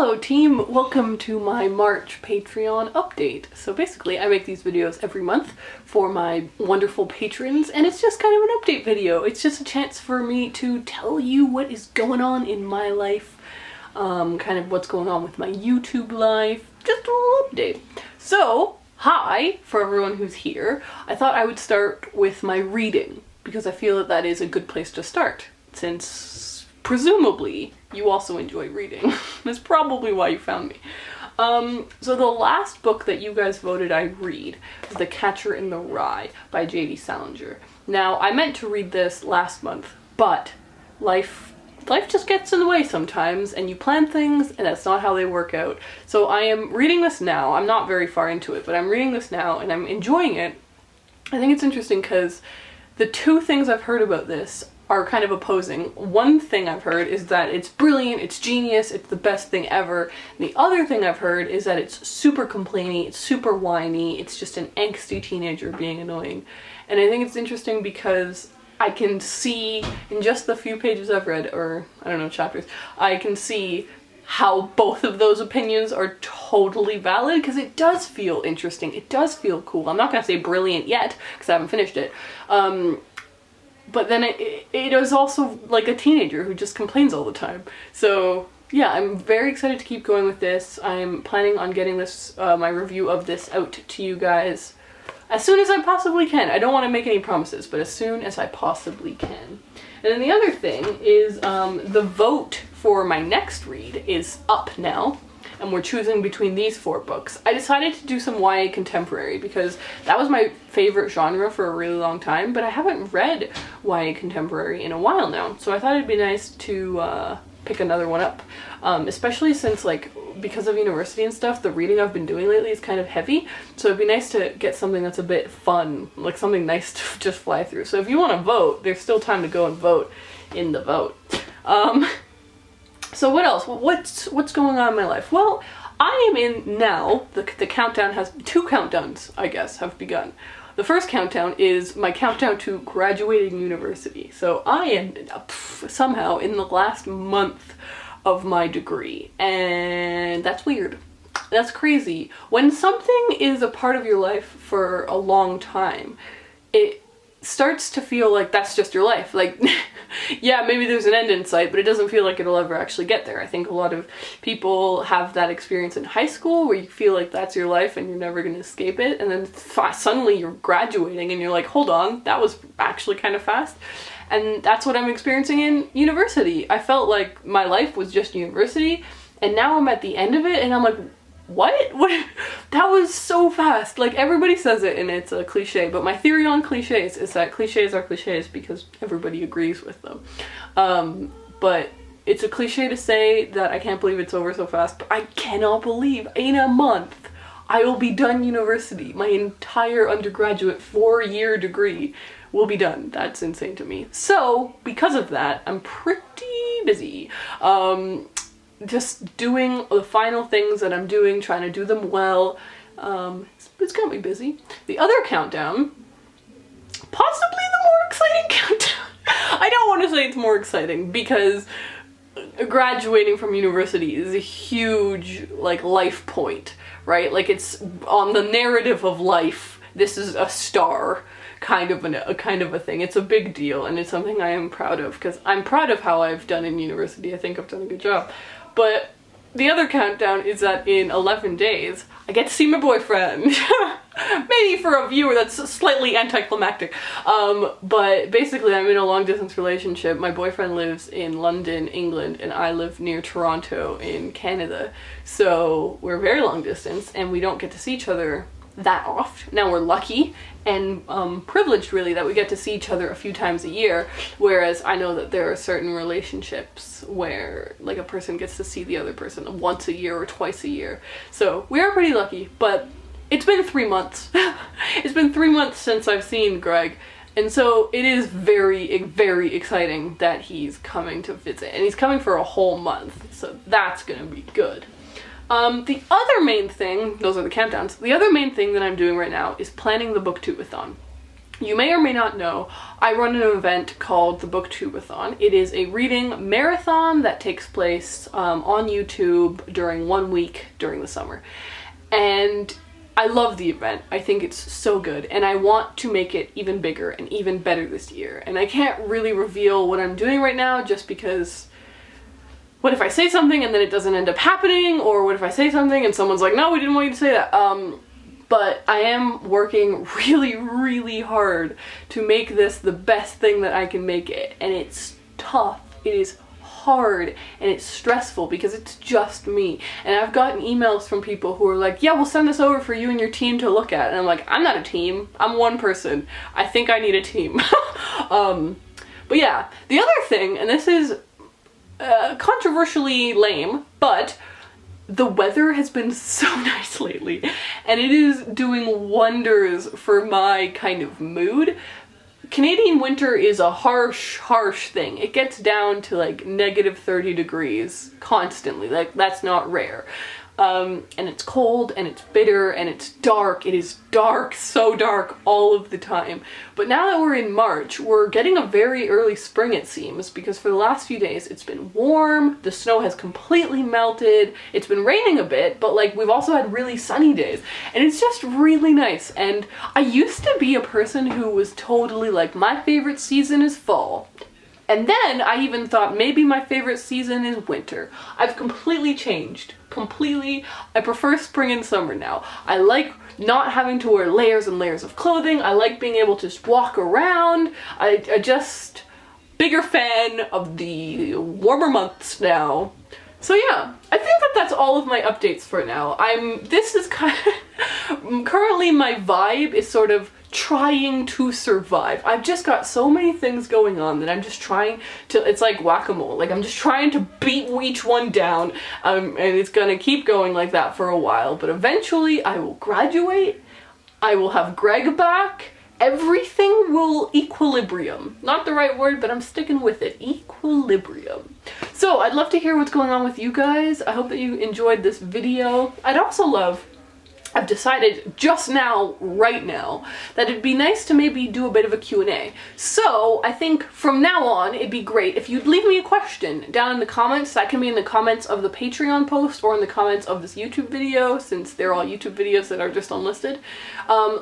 Hello team, welcome to my March Patreon update. So basically I make these videos every month for my wonderful patrons, and it's just kind of an update video. It's just a chance for me to tell you what is going on in my life, kind of what's going on with my YouTube life, just a little update. So, hi for everyone who's here. I thought I would start with my reading, because I feel that that is a good place to start, since presumably you also enjoy reading. That's probably why you found me. So the last book that you guys voted I read was The Catcher in the Rye by J.D. Salinger. Now, I meant to read this last month, but life just gets in the way sometimes, and you plan things, and that's not how they work out. So I am reading this now. I'm not very far into it, but I'm reading this now, and I'm enjoying it. I think it's interesting because the two things I've heard about this are kind of opposing. One thing I've heard is that it's brilliant, it's genius, it's the best thing ever. And the other thing I've heard is that it's super complainy, it's super whiny, it's just an angsty teenager being annoying. And I think it's interesting because I can see, in just the few pages I've read, or I don't know, chapters, I can see how both of those opinions are totally valid, because it does feel interesting, it does feel cool. I'm not gonna say brilliant yet, because I haven't finished it. But then it is also like a teenager who just complains all the time. So yeah, I'm very excited to keep going with this. I'm planning on getting this, my review of this out to you guys as soon as I possibly can. I don't want to make any promises, but as soon as I possibly can. And then the other thing is the vote for my next read is up now, and we're choosing between these 4 books. I decided to do some YA contemporary because that was my favorite genre for a really long time, but I haven't read YA contemporary in a while now, so I thought it'd be nice to pick another one up. Especially since, like, because of university and stuff, the reading I've been doing lately is kind of heavy, so it'd be nice to get something that's a bit fun, like something nice to just fly through. So if you want to vote, there's still time to go and vote in the vote. So what else? What's going on in my life? Well, I am in now, the countdown has 2 countdowns, I guess, have begun. The first countdown is my countdown to graduating university. So I am somehow in the last month of my degree, and that's weird. That's crazy. When something is a part of your life for a long time, it starts to feel like that's just your life. Like, yeah, maybe there's an end in sight, but it doesn't feel like it'll ever actually get there. I think a lot of people have that experience in high school where you feel like that's your life and you're never going to escape it, and then suddenly you're graduating and you're like, hold on, that was actually kind of fast. And that's what I'm experiencing in university. I felt like my life was just university, and now I'm at the end of it and I'm like, what? That was so fast. Like, everybody says it and it's a cliche, but my theory on cliches is that cliches are cliches because everybody agrees with them. But it's a cliche to say that I can't believe it's over so fast, but I cannot believe in a month I will be done university. My entire undergraduate 4-year degree will be done. That's insane to me. So because of that, I'm pretty busy. Just doing the final things that I'm doing, trying to do them well. It's got me busy. The other countdown, possibly the more exciting countdown. I don't want to say it's more exciting because graduating from university is a huge, like, life point, right? Like, it's on the narrative of life. This is a star kind of a thing. It's a big deal, and it's something I am proud of because I'm proud of how I've done in university. I think I've done a good job. But the other countdown is that in 11 days, I get to see my boyfriend. Maybe for a viewer that's slightly anticlimactic. But basically I'm in a long distance relationship. My boyfriend lives in London, England, and I live near Toronto in Canada. So we're very long distance and we don't get to see each other that often. Now, we're lucky and privileged, really, that we get to see each other a few times a year, whereas I know that there are certain relationships where, like, a person gets to see the other person once a year or twice a year. So we are pretty lucky, but it's been 3 months. It's been 3 months since I've seen Greg, and so it is very, very exciting that he's coming to visit, and he's coming for a whole month, so that's gonna be good. The other main thing, those are the countdowns, the other main thing that I'm doing right now is planning the booktube-a-thon. you may or may not know, I run an event called the Booktubeathon. It is a reading marathon that takes place on YouTube during 1 week during the summer. And I love the event. I think it's so good, and I want to make it even bigger and even better this year. And I can't really reveal what I'm doing right now just because what if I say something and then it doesn't end up happening, or what if I say something and someone's like, no, we didn't want you to say that. But I am working really, really hard to make this the best thing that I can make it, and it's tough. It is hard and it's stressful because it's just me. And I've gotten emails from people who are like, yeah, we'll send this over for you and your team to look at. And I'm like, I'm not a team. I'm one person. I think I need a team. But yeah, the other thing, and this is controversially lame, but the weather has been so nice lately, and it is doing wonders for my kind of mood. Canadian winter is a harsh, harsh thing. It gets down to like -30 degrees constantly. Like, that's not rare. And it's cold, and it's bitter, and it's dark. It is dark, so dark all of the time. But now that we're in March, we're getting a very early spring, it seems, because for the last few days it's been warm, the snow has completely melted, it's been raining a bit, but like we've also had really sunny days, and it's just really nice. And I used to be a person who was totally like, my favorite season is fall. And then I even thought maybe my favorite season is winter. I've completely changed. Completely. I prefer spring and summer now. I like not having to wear layers and layers of clothing. I like being able to just walk around. I just bigger fan of the warmer months now. So yeah, I think that that's all of my updates for now. This is kind of, currently my vibe is sort of trying to survive. I've just got so many things going on that I'm just trying to, it's like whack-a-mole, like I'm just trying to beat each one down, and it's gonna keep going like that for a while, but eventually I will graduate, I will have Greg back, everything will equilibrium. Not the right word, but I'm sticking with it. Equilibrium. So I'd love to hear what's going on with you guys. I hope that you enjoyed this video. I'd also love, I've decided just now, right now, that it'd be nice to maybe do a bit of a Q&A. So I think from now on, it'd be great if you'd leave me a question down in the comments. That can be in the comments of the Patreon post or in the comments of this YouTube video, since they're all YouTube videos that are just unlisted.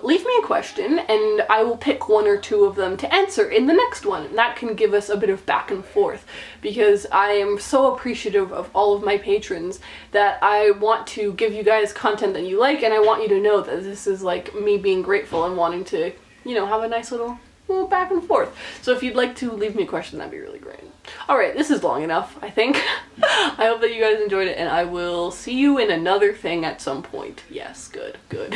Leave me a question and I will pick 1 or 2 of them to answer in the next one. And that can give us a bit of back and forth, because I am so appreciative of all of my patrons that I want to give you guys content that you like, and I want you to know that this is like me being grateful and wanting to, you know, have a nice little back and forth. So if you'd like to leave me a question, that'd be really great. Alright, this is long enough, I think. I hope that you guys enjoyed it, and I will see you in another thing at some point. Yes, good, good.